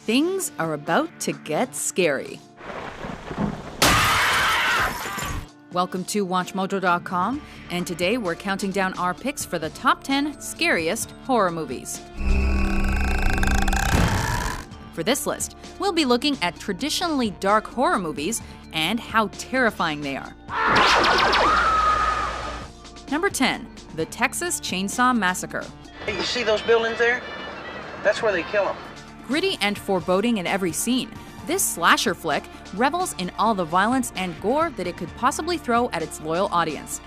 Things are about to get scary. Welcome to WatchMojo.com, and today we're counting down our picks for the top 10 scariest horror movies. For this list, we'll be looking at traditionally dark horror movies and how terrifying they are. Number 10, The Texas Chainsaw Massacre. Hey, you see those buildings there? That's where they kill them. Gritty and foreboding in every scene, this slasher flick revels in all the violence and gore that it could possibly throw at its loyal audience.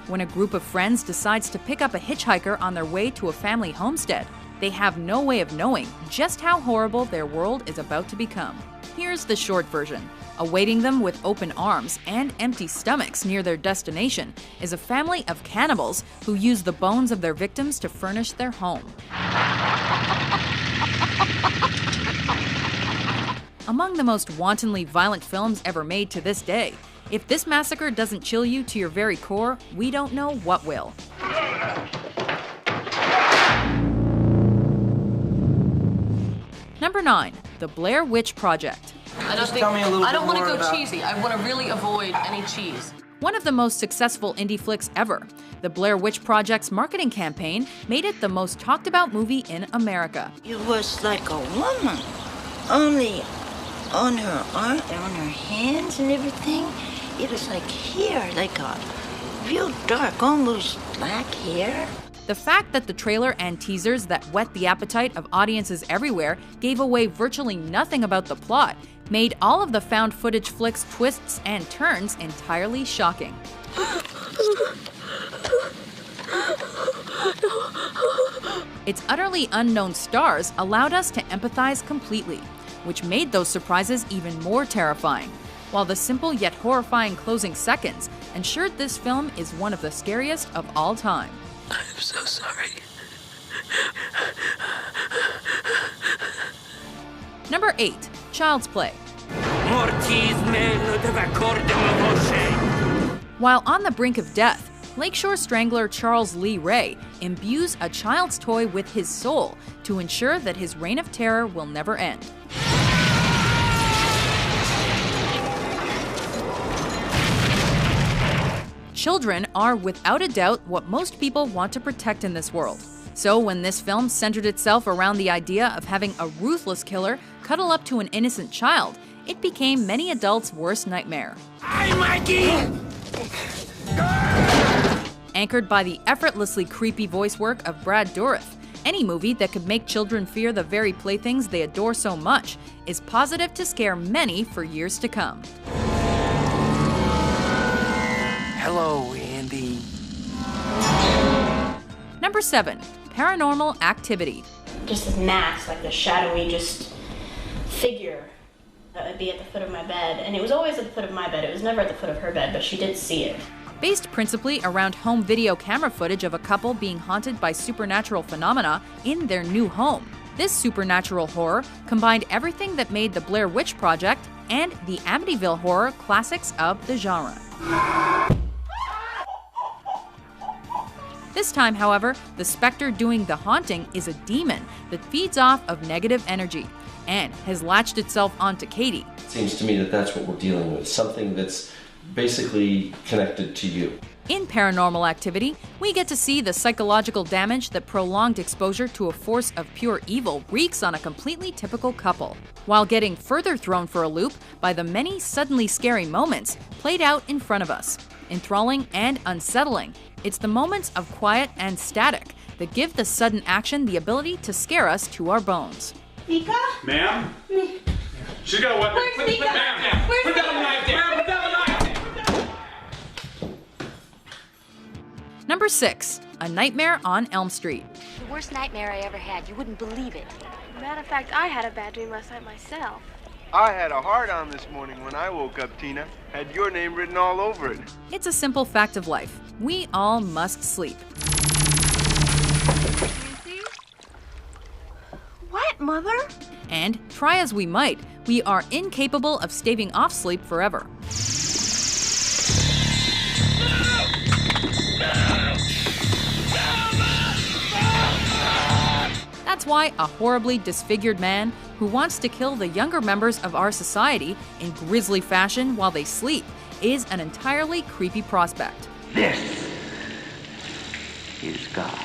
When a group of friends decides to pick up a hitchhiker on their way to a family homestead, they have no way of knowing just how horrible their world is about to become. Here's the short version. Awaiting them with open arms and empty stomachs near their destination is a family of cannibals who use the bones of their victims to furnish their home. Among the most wantonly violent films ever made to this day, if this massacre doesn't chill you to your very core, we don't know what will. Number 9, The Blair Witch Project. I don't want to go cheesy. I want to really avoid any cheese. One of the most successful indie flicks ever, the Blair Witch Project's marketing campaign made it the most talked about movie in America. It was like a woman, only on her arm, on her hands and everything. It was like hair, like a real dark, almost black hair. The fact that the trailer and teasers that whet the appetite of audiences everywhere gave away virtually nothing about the plot made all of the found footage flick's twists and turns entirely shocking. Its utterly unknown stars allowed us to empathize completely, which made those surprises even more terrifying, while the simple yet horrifying closing seconds ensured this film is one of the scariest of all time. I'm so sorry. Number 8, Child's Play. While on the brink of death, Lakeshore Strangler Charles Lee Ray imbues a child's toy with his soul to ensure that his reign of terror will never end. Children are without a doubt what most people want to protect in this world. So when this film centered itself around the idea of having a ruthless killer cuddle up to an innocent child, it became many adults' worst nightmare. Hi, Mikey! Anchored by the effortlessly creepy voice work of Brad Dourif, any movie that could make children fear the very playthings they adore so much is positive to scare many for years to come. Hello, Andy. Number 7, Paranormal Activity. Just this mask, like the shadowy just figure that would be at the foot of my bed. And it was always at the foot of my bed. It was never at the foot of her bed, but she did see it. Based principally around home video camera footage of a couple being haunted by supernatural phenomena in their new home, this supernatural horror combined everything that made the Blair Witch Project and the Amityville horror classics of the genre. This time, however, the specter doing the haunting is a demon that feeds off of negative energy and has latched itself onto Katie. It seems to me that that's what we're dealing with, something that's basically connected to you. In Paranormal Activity, we get to see the psychological damage that prolonged exposure to a force of pure evil wreaks on a completely typical couple, while getting further thrown for a loop by the many suddenly scary moments played out in front of us. Enthralling and unsettling, it's the moments of quiet and static that give the sudden action the ability to scare us to our bones. Nika? Ma'am? She's got a weapon. Where's Nika? Put down the knife there. Put down the knife there. Number 6, A Nightmare on Elm Street. The worst nightmare I ever had. You wouldn't believe it. Matter of fact, I had a bad dream last night myself. I had a hard-on this morning when I woke up, Tina. Had your name written all over it. It's a simple fact of life. We all must sleep. What, Mother? And try as we might, we are incapable of staving off sleep forever. That's why a horribly disfigured man who wants to kill the younger members of our society in grisly fashion while they sleep is an entirely creepy prospect. This is God.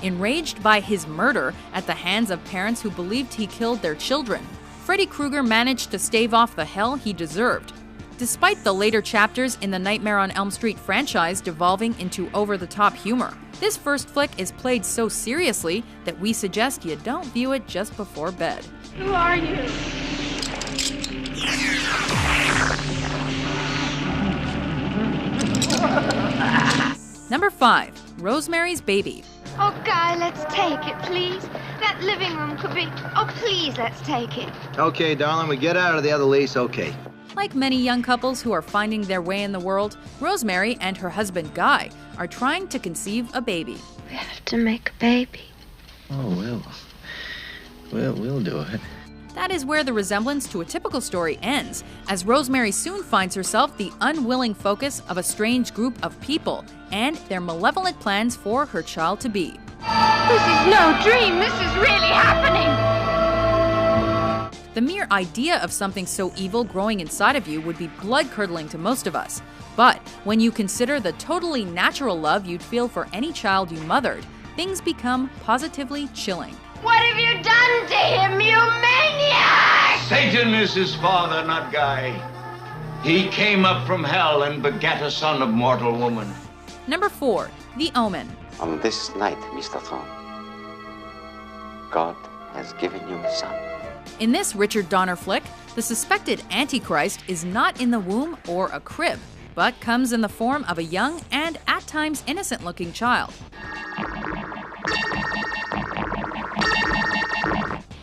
Enraged by his murder at the hands of parents who believed he killed their children, Freddy Krueger managed to stave off the hell he deserved. Despite the later chapters in the Nightmare on Elm Street franchise devolving into over-the-top humor, this first flick is played so seriously that we suggest you don't view it just before bed. Who are you? Number 5. Rosemary's Baby. Oh, Guy, let's take it, please. That living room could be... Oh, please, let's take it. Okay, darling, we get out of the other lease, okay. Like many young couples who are finding their way in the world, Rosemary and her husband Guy are trying to conceive a baby. We have to make a baby. Oh, we'll do it. That is where the resemblance to a typical story ends, as Rosemary soon finds herself the unwilling focus of a strange group of people and their malevolent plans for her child-to-be. This is no dream. This is really happening. The mere idea of something so evil growing inside of you would be blood-curdling to most of us. But when you consider the totally natural love you'd feel for any child you mothered, things become positively chilling. What have you done to him, you maniac? Satan is his father, not Guy. He came up from hell and begat a son of mortal woman. Number 4. The Omen. On this night, Mr. Thorne, God has given you a son. In this Richard Donner flick, the suspected Antichrist is not in the womb or a crib, but comes in the form of a young and at times innocent-looking child.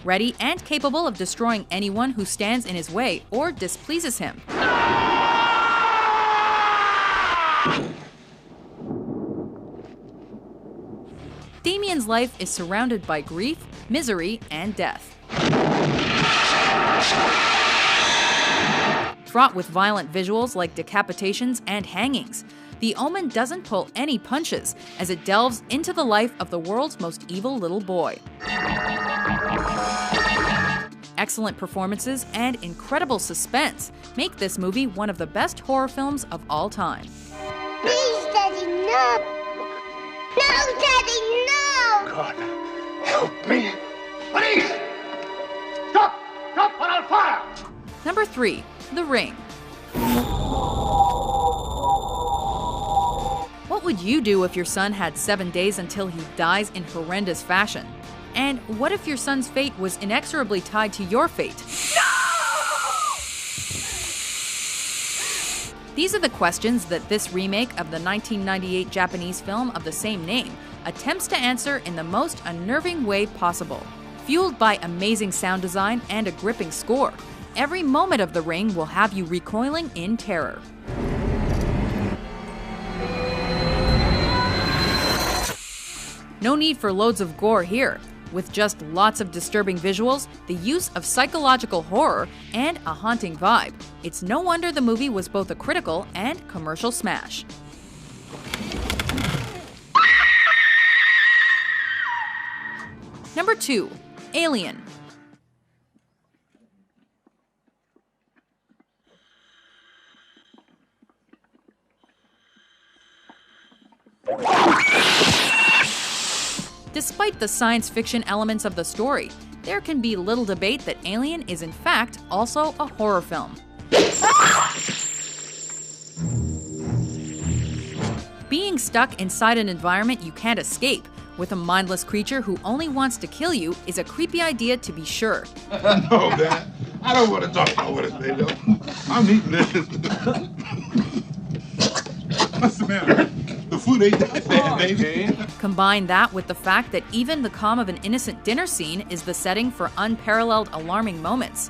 Ready and capable of destroying anyone who stands in his way or displeases him. Damien's life is surrounded by grief, misery, and death. Fraught with violent visuals like decapitations and hangings, The Omen doesn't pull any punches as it delves into the life of the world's most evil little boy. Excellent performances and incredible suspense make this movie one of the best horror films of all time. Please, Daddy, no! No, Daddy, no! God, help me. Please! Stop! Stop or I'll fire! Number 3. The Ring. What would you do if your son had 7 days until he dies in horrendous fashion? And what if your son's fate was inexorably tied to your fate? No! These are the questions that this remake of the 1998 Japanese film of the same name attempts to answer in the most unnerving way possible. Fueled by amazing sound design and a gripping score, every moment of The Ring will have you recoiling in terror. No need for loads of gore here. With just lots of disturbing visuals, the use of psychological horror, and a haunting vibe, it's no wonder the movie was both a critical and commercial smash. Number 2. Alien. Despite the science fiction elements of the story, there can be little debate that Alien is in fact also a horror film. Being stuck inside an environment you can't escape, with a mindless creature who only wants to kill you, is a creepy idea to be sure. No, Dad. I don't want to talk about what it made of. I'm eating this. What's the matter? The food ain't that bad, baby. Combine that with the fact that even the calm of an innocent dinner scene is the setting for unparalleled alarming moments.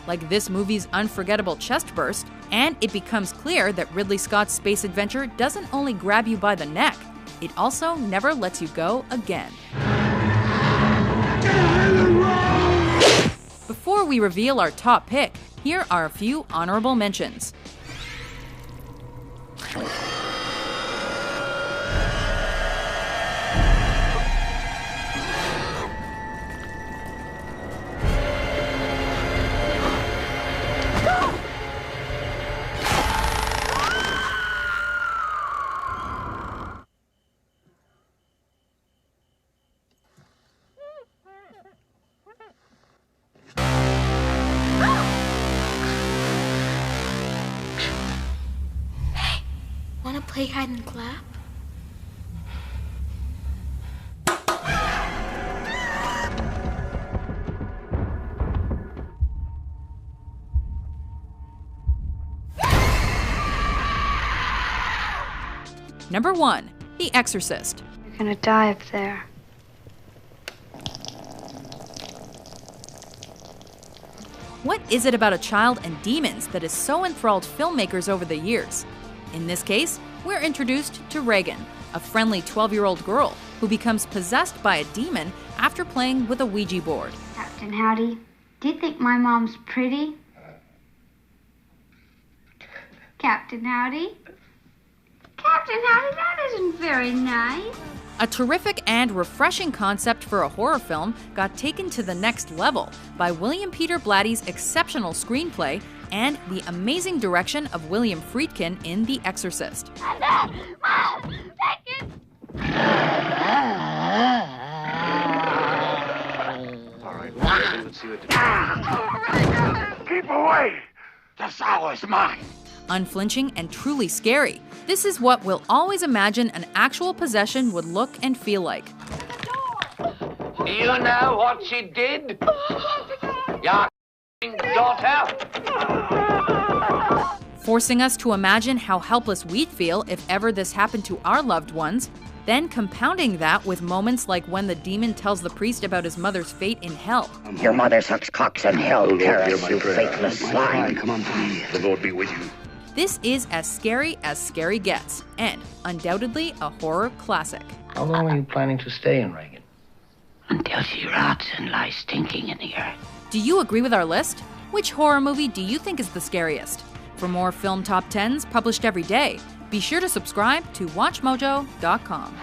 Like this movie's unforgettable chest burst, and it becomes clear that Ridley Scott's space adventure doesn't only grab you by the neck, it also never lets you go again. Before we reveal our top pick, here are a few honorable mentions. Wanna play hide and clap? Number 1, The Exorcist. You're gonna die up there. What is it about a child and demons that has so enthralled filmmakers over the years? In this case, we're introduced to Reagan, a friendly 12-year-old girl who becomes possessed by a demon after playing with a Ouija board. Captain Howdy, do you think my mom's pretty? Captain Howdy? Captain Howdy, that isn't very nice. A terrific and refreshing concept for a horror film got taken to the next level by William Peter Blatty's exceptional screenplay and the amazing direction of William Friedkin in The Exorcist. Keep away! This hour is mine. Unflinching and truly scary, this is what we'll always imagine an actual possession would look and feel like. Do you know what she did? Your daughter? Forcing us to imagine how helpless we'd feel if ever this happened to our loved ones, then compounding that with moments like when the demon tells the priest about his mother's fate in hell. Your mother sucks cocks in hell, Paris, you faithless swine. Come on, please. The Lord be with you. This is as scary gets, and undoubtedly a horror classic. How long are you planning to stay in Reagan? Until she rots and lies stinking in the earth. Do you agree with our list? Which horror movie do you think is the scariest? For more film top 10s published every day, be sure to subscribe to WatchMojo.com.